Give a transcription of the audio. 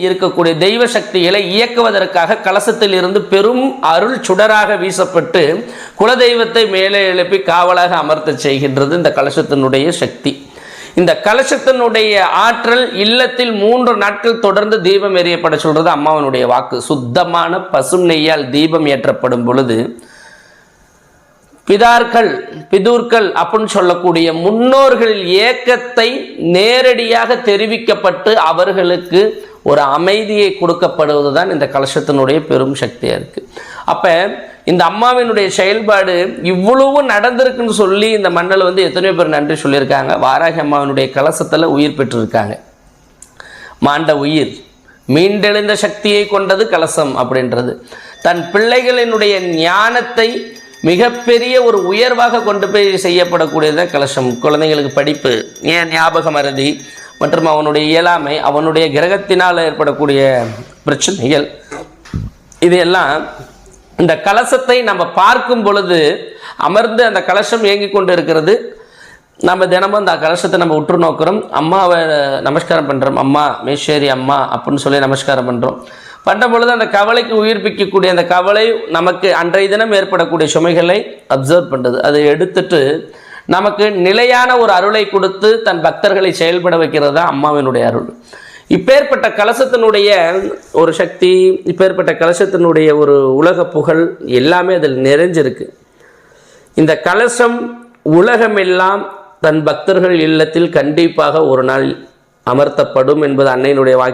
இருக்கக்கூடிய தெய்வ சக்திகளை இயக்குவதற்காக கலசத்தில் இருந்து பெரும் அருள் சுடராக வீசப்பட்டு குலதெய்வத்தை மேலே எழுப்பி காவலாக அமர்த்த செய்கின்றது இந்த கலசத்தினுடைய சக்தி. இந்த கலசத்தினுடைய ஆற்றல் இல்லத்தில் 3 நாட்கள் தொடர்ந்து தீபம் எரியப்பட சொல்றது அம்மாவனுடைய வாக்கு. சுத்தமான பசும் நெய்யால் தீபம் ஏற்றப்படும் பொழுது பிதூர்கள் அப்படின்னு சொல்லக்கூடிய முன்னோர்களின் ஏக்கத்தை நேரடியாக தெரிவிக்கப்பட்டு அவர்களுக்கு ஒரு அமைதியை கொடுக்கப்படுவதுதான் இந்த கலசத்தினுடைய பெரும் சக்தியாக இருக்குது. அப்போ இந்த அம்மாவினுடைய செயல்பாடு இவ்வளவு நடந்திருக்குன்னு சொல்லி இந்த மண்ணில் எத்தனையோ பேர் நன்றி சொல்லியிருக்காங்க. வாராகி அம்மாவினுடைய கலசத்தில் உயிர் பெற்றிருக்காங்க. மாண்ட உயிர் மீண்டெழுந்த சக்தியை கொண்டது கலசம் அப்படின்றது. தன் பிள்ளைகளினுடைய ஞானத்தை மிகப்பெரிய ஒரு உயர்வாக கொண்டு போய் செய்யப்படக்கூடியதான் கலசம். குழந்தைங்களுக்கு படிப்பு, ஏன் ஞாபக மறதி மற்றும் அவனுடைய இயலாமை, அவனுடைய கிரகத்தினால் ஏற்படக்கூடிய பிரச்சனைகள், இதையெல்லாம் இந்த கலசத்தை நம்ம பார்க்கும் பொழுது அமர்ந்து அந்த கலசம் இயங்கி கொண்டு இருக்கிறது. நம்ம தினமும் அந்த கலசத்தை நம்ம உற்று நோக்கிறோம். அம்மாவை நமஸ்காரம் பண்ணுறோம். அம்மா மேஷேரி அம்மா அப்படின்னு சொல்லி நமஸ்காரம் பண்ணுறோம். பண்ணுற பொழுது அந்த கவலைக்கு உயிர்ப்பிக்கக்கூடிய அந்த கவலை நமக்கு அன்றைய தினம் ஏற்படக்கூடிய சுமைகளை அப்சர்வ் பண்ணுறது. அதை எடுத்துட்டு நமக்கு நிலையான ஒரு அருளை கொடுத்து தன் பக்தர்களை செயல்பட வைக்கிறது தான் அம்மாவினுடைய அருள். இப்பேற்பட்ட கலசத்தினுடைய ஒரு சக்தி, இப்பேற்பட்ட கலசத்தினுடைய ஒரு உலக புகழ் எல்லாமே அதில் நிறைஞ்சிருக்கு. இந்த கலசம் உலகமெல்லாம் தன் பக்தர்கள் இல்லத்தில் கண்டிப்பாக ஒரு நாள் அமர்த்தப்படும் என்பது அன்னையினுடைய வாக்கு.